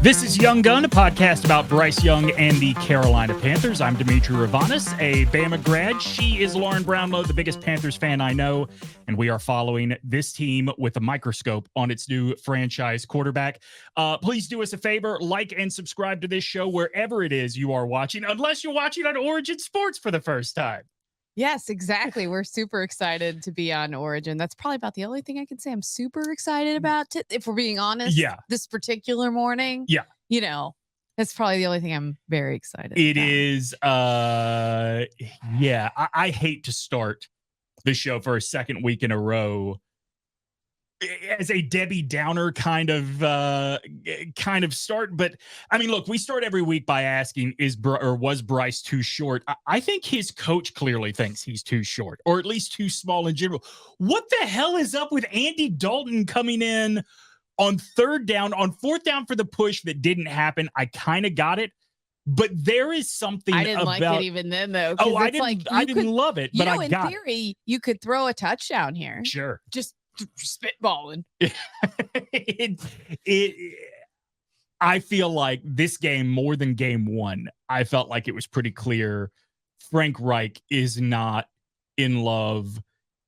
This is Young Gun, a podcast about Bryce Young and the Carolina Panthers. I'm Demetri Lauren, a Bama grad. She is Lauren Brownlow, the biggest Panthers fan I know, and we are following this team with a microscope on its new franchise quarterback. Please do us a favor, like and subscribe to this show wherever it is you are watching, unless you're watching on Origin Sports for the first time. Yes, exactly. We're super excited to be on Origin. That's probably about the only thing I can say I'm super excited about, if we're being honest. Yeah. This particular morning. Yeah. You know, that's probably the only thing I'm very excited about. It is, I hate to start the show for a second week in a row as a Debbie Downer kind of start. But I mean, look, we start every week by asking, was Bryce too short? I think his coach clearly thinks he's too short, or at least too small in general. What the hell is up with Andy Dalton coming in on fourth down for the push that didn't happen? I kind of got it, but there is something I didn't about like it even then, though. Oh, I didn't love it, but I got in theory, you could throw a touchdown here. Sure. Just spitballing. I feel like this game, more than game one, I felt like it was pretty clear FrankReich is not in love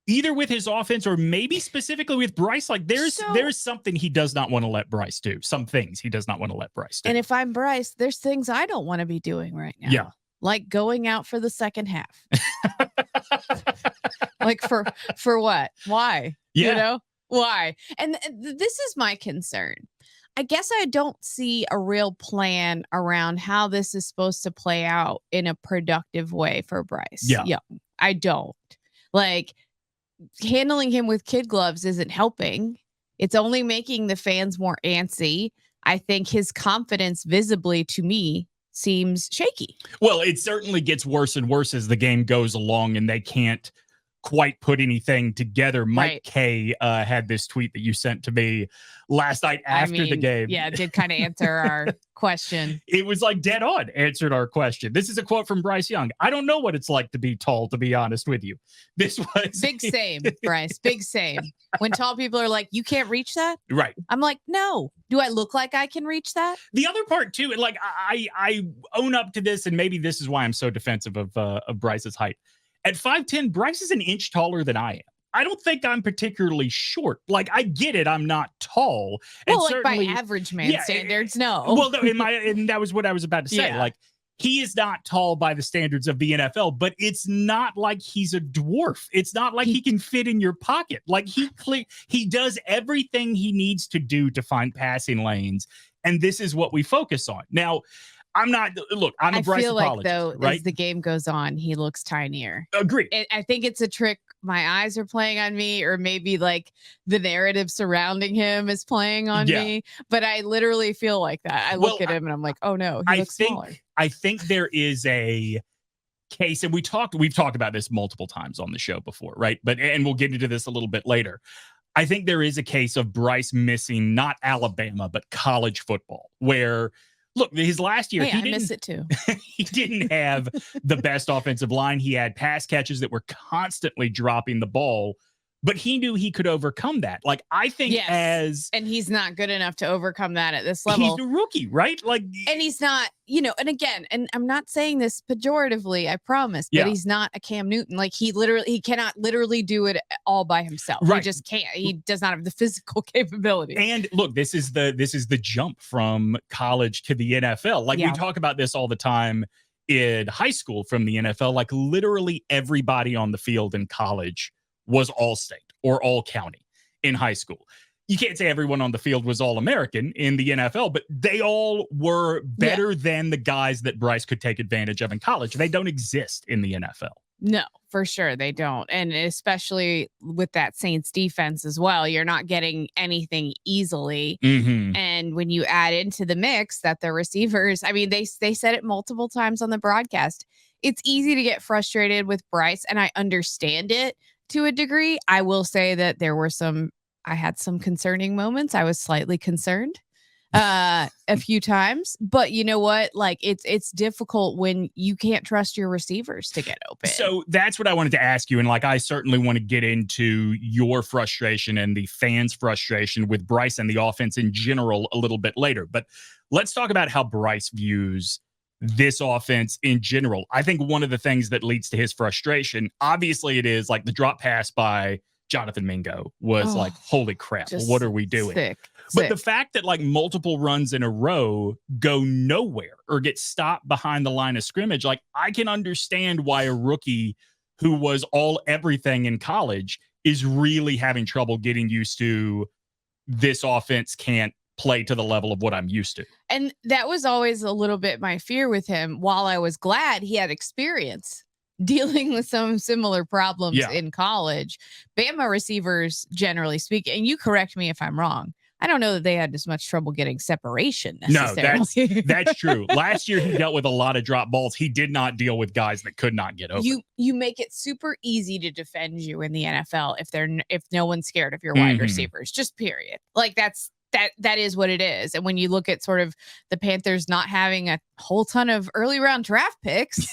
either with his offense or maybe specifically with Bryce. Like there's something he does not want to let Bryce do. Some things he does not want to let Bryce do. And if I'm Bryce, there's things I don't want to be doing right now. Yeah. Like going out for the second half. Like for what? Why? Yeah. You know? Why? And this is my concern. I guess I don't see a real plan around how this is supposed to play out in a productive way for Bryce. Yeah. I don't. Like, handling him with kid gloves isn't helping. It's only making the fans more antsy. I think his confidence visibly, to me, seems shaky. Well, it certainly gets worse and worse as the game goes along and they can't quite put anything together. Mike K had this tweet that you sent to me last night after the game. Yeah, it did kind of answer our question. It was like dead on answered our question. This is a quote from BryceYoung. I don't know what it's like to be tall, to be honest with you. This was big same, Bryce. Big same. When tall people are like, you can't reach that? Right. I'm like, no. Do I look like I can reach that? The other part too, like I own up to this, and maybe this is why I'm so defensive of Bryce's height. At 5'10", Bryce is an inch taller than I am. I don't think I'm particularly short. Like, I get it. I'm not tall. Well, like by average man standards, no. Well, no, and that was what I was about to say. Yeah. Like, he is not tall by the standards of the NFL, but it's not like he's a dwarf. It's not like he can fit in your pocket. Like, he does everything he needs to do to find passing lanes, and this is what we focus on. Now, I'm a Bryce feel apologist, like, though, right? As the game goes on, he looks tinier. Agree. I think it's a trick my eyes are playing on me, or maybe like the narrative surrounding him is playing on me. But I literally feel like that. I look at him and I'm like, oh no, he looks smaller. I think there is a case, and we've talked about this multiple times on the show before, right? And we'll get into this a little bit later. I think there is a case of Bryce missing not Alabama, but college football, where look, his last year, I miss it too. He didn't have the best offensive line. He had pass catches that were constantly dropping the ball, but he knew he could overcome that. Like, I think and he's not good enough to overcome that at this level. He's a rookie, right? Like, and he's not, and again, and I'm not saying this pejoratively, I promise, but he's not a CamNewton. Like, he cannot literally do it all by himself. Right. He just can't. He does not have the physical capability. And look, this is the jump from college to the NFL. Like, we talk about this all the time in high school from the NFL. Like, literally everybody on the field in college was all state or all county in high school. You can't say everyone on the field was all American in the NFL, but they all were better than the guys that Bryce could take advantage of in college. They don't exist in the NFL. No, for sure they don't. And especially with that Saints defense as well, you're not getting anything easily. Mm-hmm. And when you add into the mix that the receivers, I mean, they said it multiple times on the broadcast. It's easy to get frustrated with Bryce, and I understand it to a degree. I will say that I had some concerning moments. I was slightly concerned a few times, but you know what? Like it's difficult when you can't trust your receivers to get open. So that's what I wanted to ask you. And like, I certainly want to get into your frustration and the fans' frustration with Bryce and the offense in general a little bit later. But let's talk about how Bryce views this offense in general. I think one of the things that leads to his frustration, obviously it is like the drop pass by Jonathan Mingo was like, holy crap, what are we doing? But the fact that like multiple runs in a row go nowhere or get stopped behind the line of scrimmage, like I can understand why a rookie who was all everything in college is really having trouble getting used to this offense can't play to the level of what I'm used to. And that was always a little bit my fear with him. While I was glad he had experience dealing with some similar problems in college, Bama receivers, generally speaking, and you correct me if I'm wrong, I don't know that they had as much trouble getting separation necessarily. No, that's true. Last year, he dealt with a lot of drop balls. He did not deal with guys that could not get over. You make it super easy to defend you in the NFL if no one's scared of your wide receivers, just period. Like that is what it is. And when you look at sort of the Panthers not having a whole ton of early round draft picks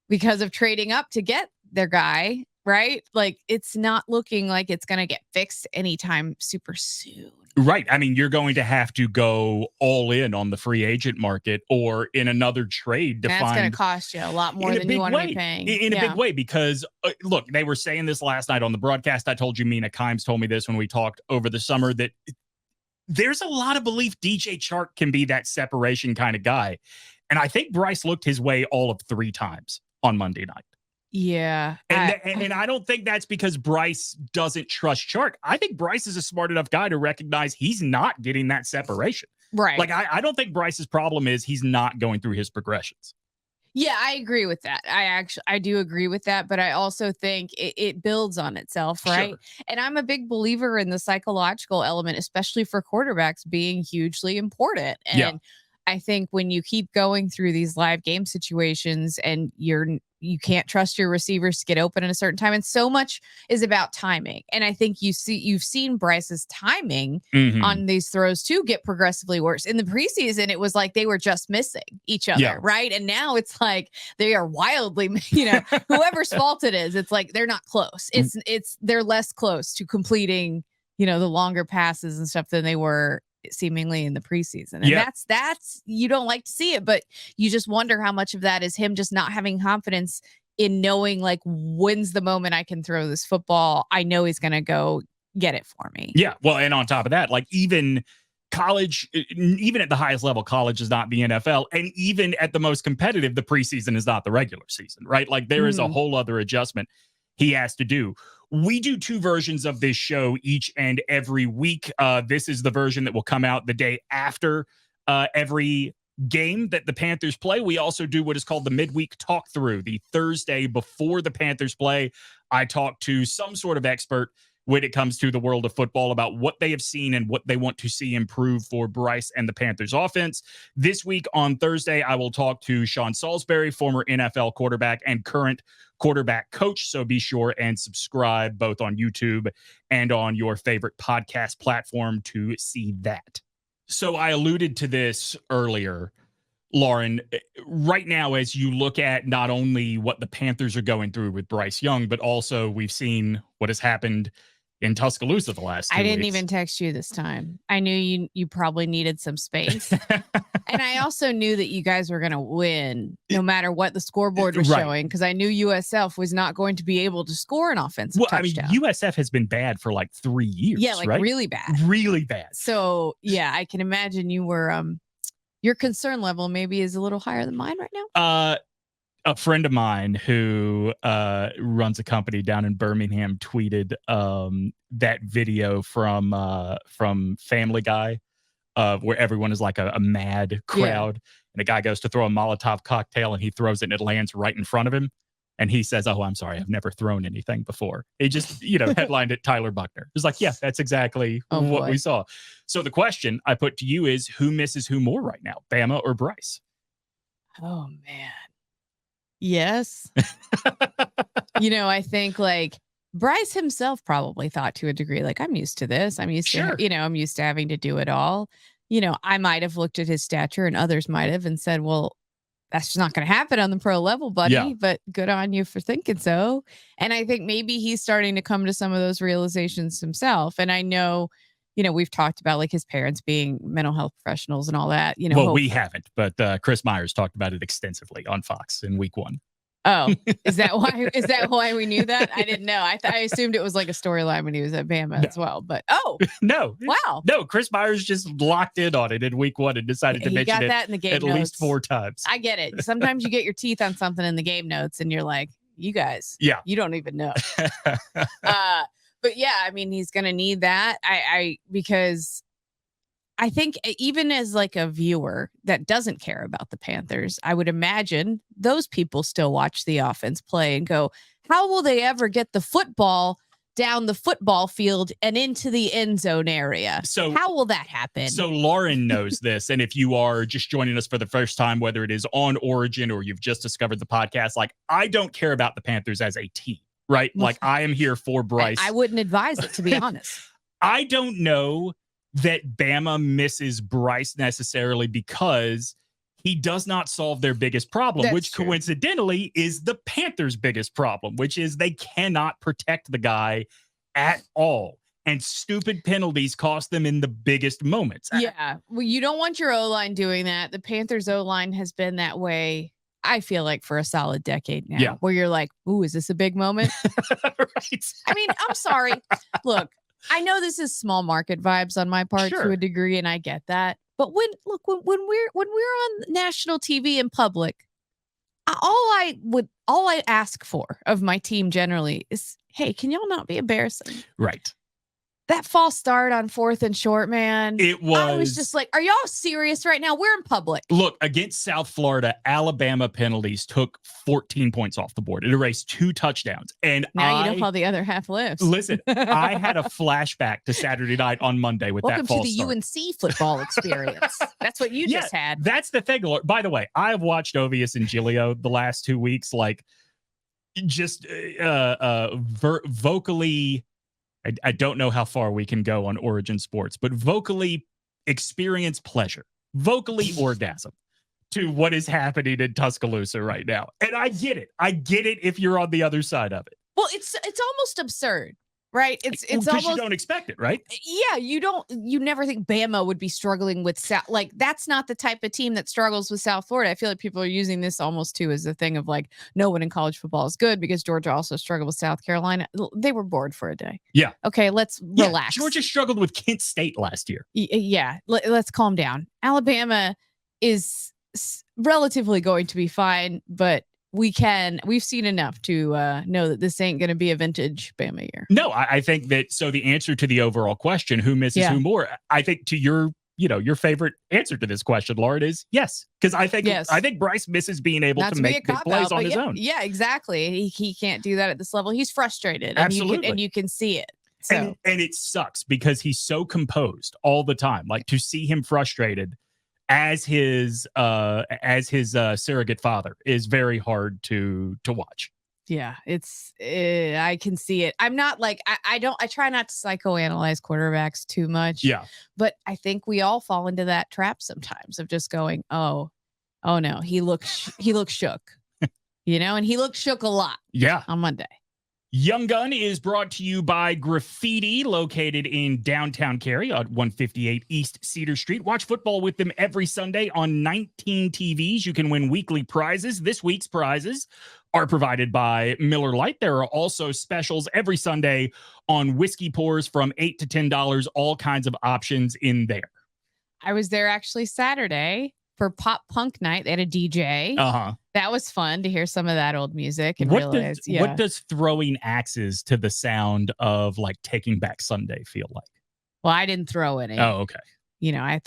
because of trading up to get their guy, right? Like it's not looking like it's going to get fixed anytime super soon. Right. I mean, you're going to have to go all in on the free agent market or in another trade to find. That's going to cost you a lot more than you want to be paying. In a big way, because look, they were saying this last night on the broadcast. I told you, Mina Kimes told me this when we talked over the summer, that there's a lot of belief DJ Chark can be that separation kind of guy. And I think Bryce looked his way all of 3 times on Monday night. Yeah. And I don't think that's because Bryce doesn't trust Chark. I think Bryce is a smart enough guy to recognize he's not getting that separation. Right. Like, I don't think Bryce's problem is he's not going through his progressions. Yeah, I agree with that. I do agree with that, but I also think it builds on itself, right? Sure. And I'm a big believer in the psychological element, especially for quarterbacks, being hugely important. And I think when you keep going through these live game situations and you can't trust your receivers to get open at a certain time, and so much is about timing. And I think you've seen Bryce's timing on these throws too get progressively worse. In the preseason, it was like they were just missing each other, right? And now it's like they are wildly, whoever's fault it is, it's like they're not close. They're less close to completing, the longer passes and stuff than they were seemingly in the preseason. And that's you don't like to see it, but you just wonder how much of that is him just not having confidence in knowing, like, when's the moment I can throw this football. I know he's going to go get it for me. Yeah. Well, and on top of that, like, even college, even at the highest level, college is not the NFL. And even at the most competitive, the preseason is not the regular season, right? Like, there is a whole other adjustment he has to do. We do 2 versions of this show each and every week. This is the version that will come out the day after every game that the Panthers play. We also do what is called the midweek talk through. The Thursday before the Panthers play, I talk to some sort of expert when it comes to the world of football about what they have seen and what they want to see improve for Bryce and the Panthers offense. This week on Thursday, I will talk to Sean Salisbury, former NFL quarterback and current quarterback coach. So be sure and subscribe both on YouTube and on your favorite podcast platform to see that. So I alluded to this earlier, Lauren. Right now, as you look at not only what the Panthers are going through with BryceYoung, but also we've seen what has happened in Tuscaloosa the last 2 I didn't weeks. even text you this time. I knew you probably needed some space. And I also knew that you guys were going to win no matter what the scoreboard was showing, because I knew USF was not going to be able to score an offensive touchdown. I mean, USF has been bad for like 3 years. Yeah, like really bad. Really bad. So, yeah, I can imagine you were your concern level maybe is a little higher than mine right now. A friend of mine who runs a company down in Birmingham tweeted that video from Family Guy where everyone is like a mad crowd, and a guy goes to throw a Molotov cocktail and he throws it and it lands right in front of him. And he says, "Oh, I'm sorry, I've never thrown anything before." He just, headlined it Tyler Buckner. It's like, yeah, that's exactly what we saw. So the question I put to you is, who misses who more right now, Bama or Bryce? Oh, man. Yes. I think like Bryce himself probably thought to a degree, like, I'm used to this. I'm used to, I'm used to having to do it all. I might have looked at his stature and others might have and said, well, that's just not going to happen on the pro level, buddy. Yeah. But good on you for thinking so. And I think maybe he's starting to come to some of those realizations himself. And I know, we've talked about like his parents being mental health professionals and all that. Well, we haven't, but Chris Myers talked about it extensively on Fox in week 1. Oh, is that why? Is that why we knew that? I didn't know. I assumed it was like a storyline when he was at Bama as well. But no, wow, no. Chris Myers just locked in on it in week 1 and decided to mention it that in the game at notes. least 4 times. I get it. Sometimes you get your teeth on something in the game notes, and you're like, you guys, you don't even know. But yeah, I mean, he's gonna need that. Because I think even as like a viewer that doesn't care about the Panthers, I would imagine those people still watch the offense play and go, how will they ever get the football down the football field and into the end zone area? So how will that happen? So Lauren knows this. And if you are just joining us for the first time, whether it is on Origin or you've just discovered the podcast, like I don't care about the Panthers as a team, right? Like I am here for Bryce. I wouldn't advise it, to be honest. I don't know that Bama misses Bryce necessarily because he does not solve their biggest problem, That's which true. Coincidentally is the Panthers' biggest problem, which is they cannot protect the guy at all. And stupid penalties cost them in the biggest moments. Yeah. Well, you don't want your O-line doing that. The Panthers O-line has been that way, I feel like, for a solid decade now. Yeah. Where you're like, ooh, is this a big moment? Right. I mean, I'm sorry. Look, I know this is small market vibes on my part to a degree, and I get that. But when we're on national TV in public, all I ask for of my team generally is, hey, can y'all not be embarrassing? Right. That false start on 4th and short, man. I was just like, are y'all serious right now? We're in public. Look, against South Florida, Alabama penalties took 14 points off the board. It erased 2 touchdowns. And now you know how the other half lives. Listen, I had a flashback to Saturday night on Monday with that false start. Welcome to the UNC football experience. That's what you just had. That's the thing. By the way, I have watched Ovius and Giglio the last 2 weeks, like just vocally. I don't know how far we can go on Origin Sports, but vocally experience pleasure, vocally orgasm to what is happening in Tuscaloosa right now. And I get it. I get it if you're on the other side of it. Well, it's almost absurd, right? It's almost, you don't expect it, right? Yeah, you never think Bama would be struggling with South. Like, that's not the type of team that struggles with South Florida. I feel like people are using this almost too as a thing of like, no one in college football is good because Georgia also struggled with South Carolina. They were bored for a day. Yeah. Okay, let's relax. Georgia struggled with Kent State last year. Yeah, let's calm down. Alabama is relatively going to be fine, but we've seen enough to know that this ain't going to be a vintage Bama year. No, I think that, so the answer to the overall question, who misses who more, I think to your favorite answer to this question, Lauren, is yes. Because I think Bryce misses being able to make big plays on his own. Yeah, exactly. He can't do that at this level. He's frustrated. Absolutely. And you can see it. So. And it sucks because he's so composed all the time. Like, to see him frustrated as his surrogate father is very hard to watch. Yeah, I can see it. I'm not like, I try not to psychoanalyze quarterbacks too much. Yeah. But I think we all fall into that trap sometimes of just going, oh no, he looks shook, and he looked shook a lot. Yeah. On Monday. Young Gun is brought to you by Graffiti, located in downtown Cary on 158 East Cedar Street. Watch football with them every Sunday on 19 TVs. You can win weekly prizes. This week's prizes are provided by Miller Lite. There are also specials every Sunday on whiskey pours from $8 to $10, all kinds of options in there. I was there actually Saturday for Pop Punk Night. They had a DJ. Uh-huh. That was fun to hear some of that old music and what does throwing axes to the sound of like Taking Back Sunday feel like? Well, I didn't throw any. Oh, okay.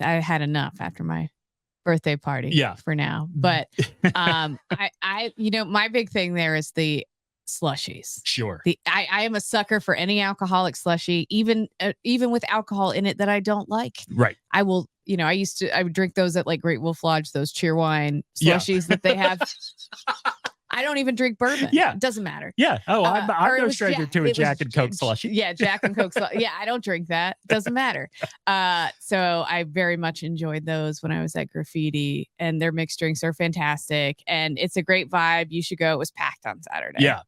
I had enough after my birthday party. Yeah. For now, but I my big thing there is the slushies. Sure. I am a sucker for any alcoholic slushie, even with alcohol in it that I don't like. Right. I will. I would drink those at like Great Wolf Lodge, those Cheerwine slushies that they have. I don't even drink bourbon. Yeah. It doesn't matter. Yeah. Oh, I'm no was stranger to a Jack and Coke slushy. Yeah, Jack and Coke slushy. Yeah, I don't drink that. Doesn't matter. So I very much enjoyed those when I was at Graffiti, and their mixed drinks are fantastic, and it's a great vibe. You should go. It was packed on Saturday. Yeah.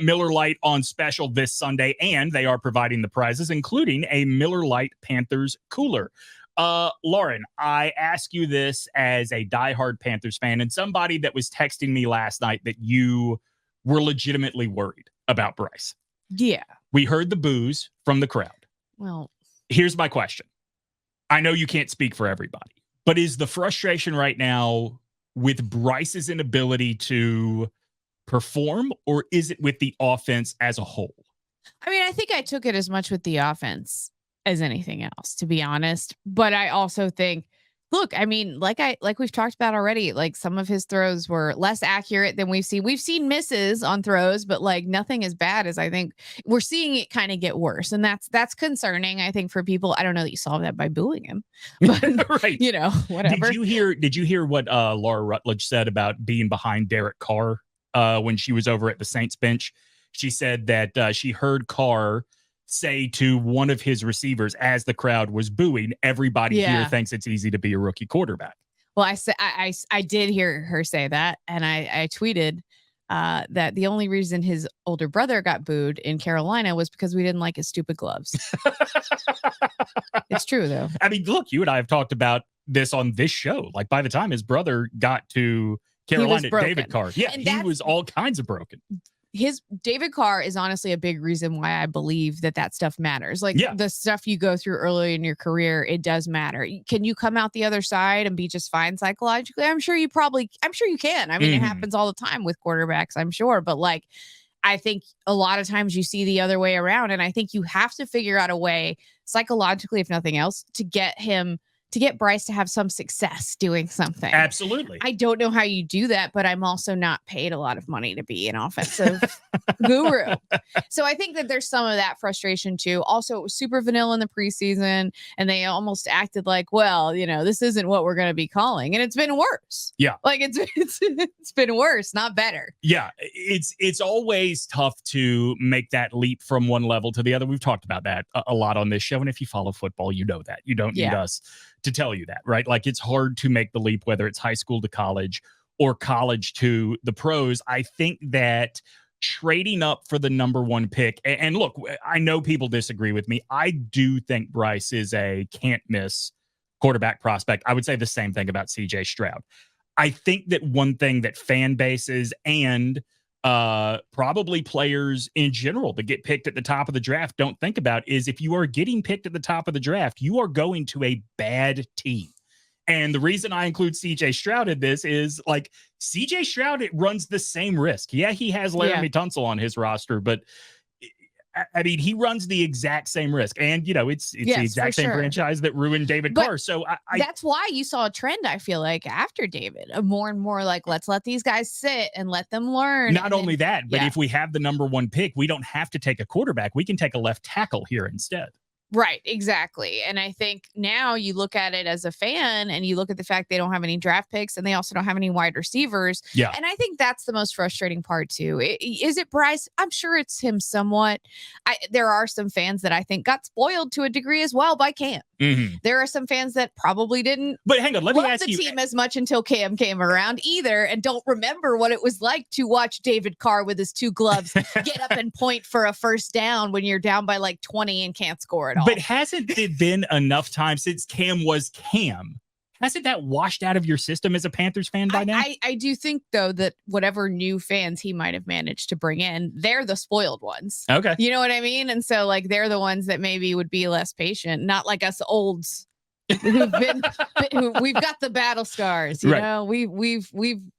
Miller Lite on special this Sunday, and they are providing the prizes, including a Miller Lite Panthers cooler. Lauren, I ask you this as a diehard Panthers fan and somebody that was texting me last night that you were legitimately worried about Bryce. Yeah. We heard the boos from the crowd. Well, here's my question. I know you can't speak for everybody, but is the frustration right now with Bryce's inability to perform, or is it with the offense as a whole? I mean, I think I took it as much with the offense as anything else, to be honest. But I also think, look, I mean, like we've talked about already, like some of his throws were less accurate than we've seen. We've seen misses on throws, but like nothing as bad as I think we're seeing it kind of get worse. And that's concerning, I think, for people. I don't know that you solve that by booing him, but right. you know, whatever. Did you hear what Laura Rutledge said about being behind DavidCarr when she was over at the Saints bench? She said that she heard Carr say to one of his receivers as the crowd was booing, everybody here thinks it's easy to be a rookie quarterback. Well, I did hear her say that, and I tweeted that the only reason his older brother got booed in Carolina was because we didn't like his stupid gloves. It's true, though. I mean, look, you and I have talked about this on this show. Like, by the time his brother got to Carolina, DavidCarr, he was all kinds of broken. His DavidCarr is honestly a big reason why I believe that stuff matters. Like the stuff you go through early in your career, it does matter. Can you come out the other side and be just fine psychologically? I'm sure you can. I mean, it happens all the time with quarterbacks, I'm sure. But like, I think a lot of times you see the other way around. And I think you have to figure out a way psychologically, if nothing else, to get Bryce to have some success doing something. Absolutely. I don't know how you do that, but I'm also not paid a lot of money to be an offensive guru. So I think that there's some of that frustration too. Also, it was super vanilla in the preseason, and they almost acted like, well, you know, this isn't what we're going to be calling. And it's been worse. Yeah. Like it's been worse, not better. Yeah. It's always tough to make that leap from one level to the other. We've talked about that a lot on this show. And if you follow football, you know that. You don't need us to tell you that, right? Like, it's hard to make the leap, whether it's high school to college or college to the pros. I think that trading up for the number one pick, and look, I know people disagree with me. I do think Bryce is a can't miss quarterback prospect. I would say the same thing about CJ Stroud. I think that one thing that fan bases and probably players in general that get picked at the top of the draft don't think about is, if you are getting picked at the top of the draft, you are going to a bad team. And the reason I include CJ Stroud in this is, like, CJ Stroud, it runs the same risk. Yeah, he has Laramie Tunsil on his roster, but I mean, he runs the exact same risk. And, you know, it's the exact same franchise that ruined DavidCarr. So that's why you saw a trend, I feel like, after David, more and more like, let's let these guys sit and let them learn. Not only that, but if we have the number one pick, we don't have to take a quarterback. We can take a left tackle here instead. Right, exactly. And I think now you look at it as a fan and you look at the fact they don't have any draft picks and they also don't have any wide receivers. Yeah. And I think that's the most frustrating part too. Is it Bryce? I'm sure it's him somewhat. There are some fans that I think got spoiled to a degree as well by Cam. Mm-hmm. There are some fans that probably didn't but hang on, let me ask the team as much until Cam came around either, and don't remember what it was like to watch DavidCarr with his two gloves get up and point for a first down when you're down by like 20 and can't score at all. But hasn't it been enough time since Cam was Cam? Hasn't that washed out of your system as a Panthers fan by now? I do think, though, that whatever new fans he might have managed to bring in, they're the spoiled ones. Okay. You know what I mean? And so, like, they're the ones that maybe would be less patient, not like us olds who've we've got the battle scars. You know, we rooted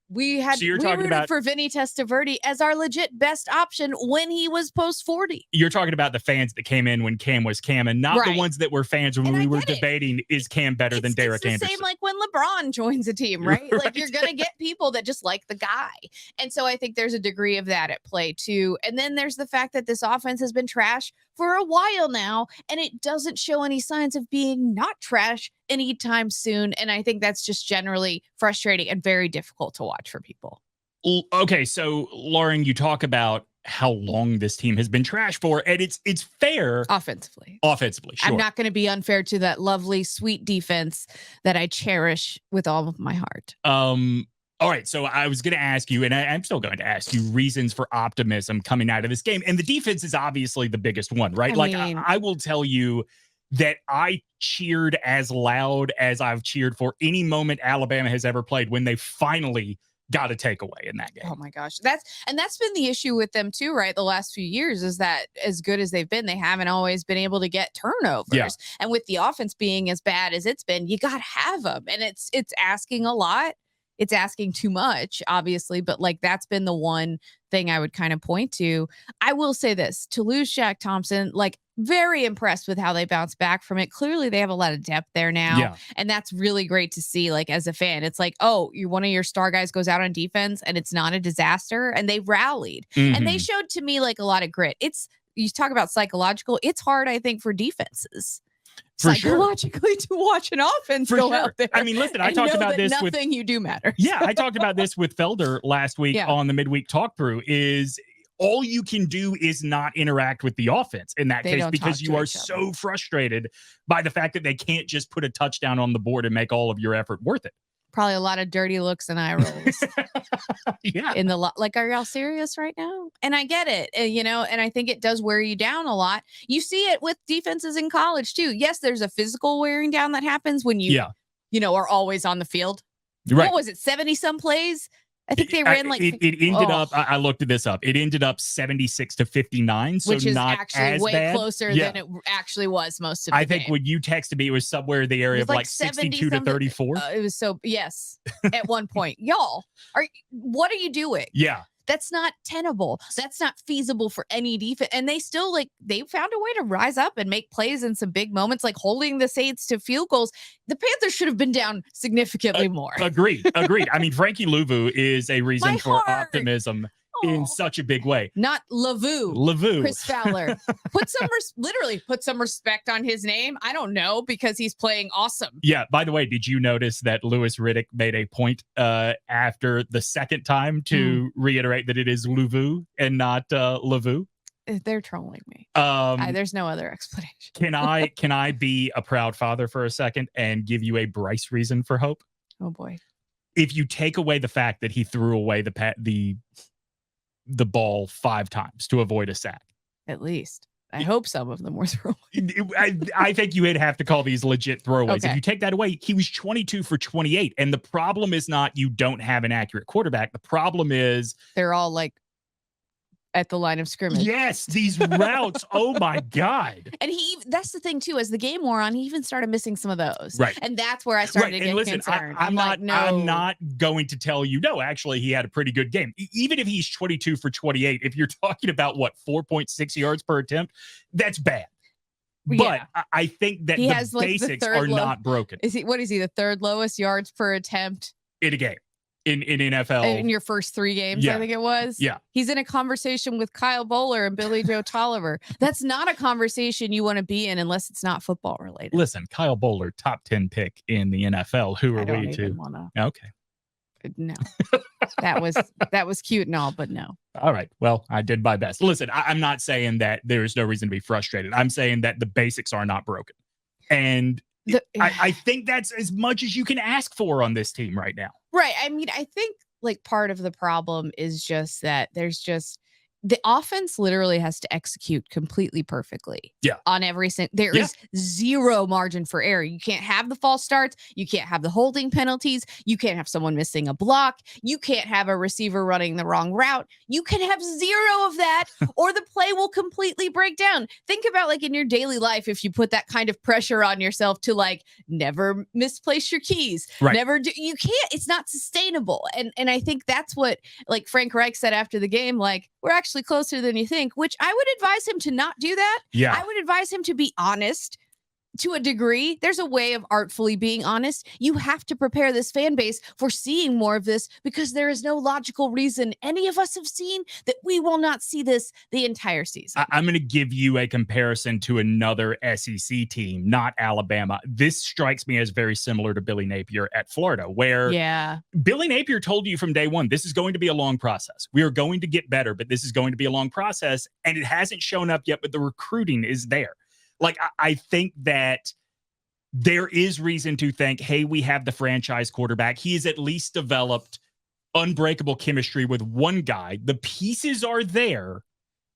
for Vinny Testaverde as our legit best option when he was post 40. You're talking about the fans that came in when Cam was Cam, and not the ones that were fans when we were debating, is Cam better than Derek Anderson? It's the same like when LeBron joins a team, right? Like, you're going to get people that just like the guy. And so I think there's a degree of that at play too. And then there's the fact that this offense has been trash for a while now, and it doesn't show any signs of being not trash anytime soon. And I think that's just generally frustrating and very difficult to watch for people. Okay, so Lauren, you talk about how long this team has been trash for, and it's fair Offensively, sure. I'm not going to be unfair to that lovely, sweet defense that I cherish with all of my heart. All right, so I was going to ask you, and I'm still going to ask you, reasons for optimism coming out of this game. And the defense is obviously the biggest one, right? I will tell you that I cheered as loud as I've cheered for any moment Alabama has ever played when they finally got a takeaway in that game. Oh my gosh. That's been the issue with them too, right? The last few years is that as good as they've been, they haven't always been able to get turnovers. Yeah. And with the offense being as bad as it's been, you got to have them. And it's asking a lot. It's asking too much, obviously, but like that's been the one thing I would kind of point to. I will say this, to lose Shaq Thompson, like very impressed with how they bounced back from it. Clearly they have a lot of depth there now. Yeah. And that's really great to see. Like as a fan, it's like, oh, one of your star guys goes out on defense and it's not a disaster, and they rallied. And they showed to me like a lot of grit. You talk about psychological. It's hard, I think, for defenses. For psychologically to watch an offense go out there. I mean, listen, I talked about this with nothing you do matters. Yeah, I talked about this with Felder last week on the midweek talk through. Is all you can do is not interact with the offense in that case, because you are so frustrated by the fact that they can't just put a touchdown on the board and make all of your effort worth it. Probably a lot of dirty looks and eye rolls. Yeah. Like, are y'all serious right now? And I get it, and I think it does wear you down a lot. You see it with defenses in college too. Yes, there's a physical wearing down that happens when you are always on the field. Right. What was it? 70 some plays? I think they ran it ended up. I looked this up. It ended up 76-59, so which is not actually as way bad. closer than it actually was most of the I think game. when you texted me, it was somewhere in the area of like 62-34. It was yes. At one point, y'all what are you doing? Yeah. That's not tenable. That's not feasible for any defense. And they still they found a way to rise up and make plays in some big moments, like holding the Saints to field goals. The Panthers should have been down significantly more. Agreed. I mean, FrankieLuvu is a reason for optimism in such a big way. Not Lavu. Chris Fowler. Put some respect on his name. I don't know, because he's playing awesome. Yeah. By the way, did you notice that Louis Riddick made a point after the second time to reiterate that it is Luvu and not Lavu? They're trolling me. There's no other explanation. Can I be a proud father for a second and give you a Bryce reason for hope? Oh boy. If you take away the fact that he threw away the ball 5 times to avoid a sack. At least. I hope some of them were throwaways. I think you would have to call these legit throwaways. Okay. If you take that away, he was 22 for 28. And the problem is not you don't have an accurate quarterback. The problem is they're all like at the line of scrimmage. Yes, these routes. Oh my God. And that's the thing too, as the game wore on, he even started missing some of those. Right. And that's where I started to get concerned. I'm not going to tell you, no, actually he had a pretty good game. Even if he's 22 for 28, if you're talking about 4.6 yards per attempt, that's bad. But I think that the basics are not broken. What is he, the third lowest yards per attempt in a game? In NFL. In your first 3 games, I think it was. Yeah. He's in a conversation with Kyle Bowler and Billy Joe Tolliver. That's not a conversation you want to be in unless it's not football related. Listen, Kyle Bowler, top 10 pick in the NFL. Who are we to? Okay. No. That was cute and all, but no. All right. Well, I did my best. Listen, I'm not saying that there's no reason to be frustrated. I'm saying that the basics are not broken. And I think that's as much as you can ask for on this team right now. Right. I mean, I think like part of the problem is just that there's just the offense literally has to execute completely perfectly. Yeah. On every single, there is zero margin for error. You can't have the false starts. You can't have the holding penalties. You can't have someone missing a block. You can't have a receiver running the wrong route. You can have zero of that or the play will completely break down. Think about like in your daily life, if you put that kind of pressure on yourself to like never misplace your keys, you can't, it's not sustainable. And I think that's what like FrankReich said after the game, like we're actually closer than you think, which I would advise him to not do that. Yeah. I would advise him to be honest. to a degree, there's a way of artfully being honest. You have to prepare this fan base for seeing more of this because there is no logical reason any of us have seen that we will not see this the entire season. I'm going to give you a comparison to another SEC team, not Alabama. This strikes me as very similar to Billy Napier at Florida, where Billy Napier told you from day one, this is going to be a long process. We are going to get better, but this is going to be a long process. And it hasn't shown up yet, but the recruiting is there. Like, I think that there is reason to think, hey, we have the franchise quarterback. He has at least developed unbreakable chemistry with one guy. The pieces are there.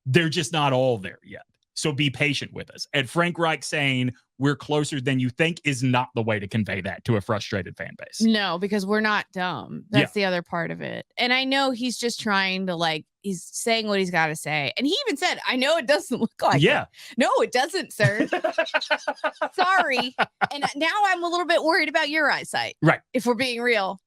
They're just not all there yet. So be patient with us. And FrankReich saying we're closer than you think is not the way to convey that to a frustrated fan base. No, because we're not dumb. That's the other part of it. And I know he's just trying to he's saying what he's got to say. And he even said, I know it doesn't look like it. No, it doesn't, sir. Sorry. And now I'm a little bit worried about your eyesight. Right. If we're being real.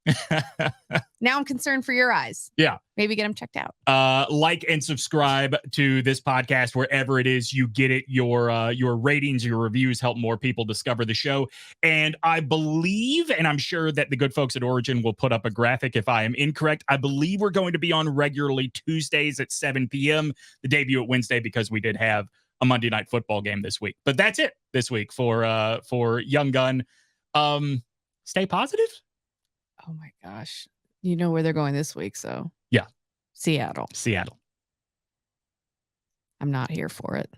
Now I'm concerned for your eyes. Yeah. Maybe get them checked out. Like and subscribe to this podcast wherever it is you get it. Your ratings, your reviews help more people discover the show. And I believe, and I'm sure that the good folks at Origin will put up a graphic if I am incorrect, I believe we're going to be on regularly Tuesdays at 7 p.m. The debut at Wednesday because we did have a Monday Night Football game this week. But that's it this week for Young Gun. Stay positive. Oh my gosh. You know where they're going this week, so. Yeah. Seattle. Seattle. I'm not here for it.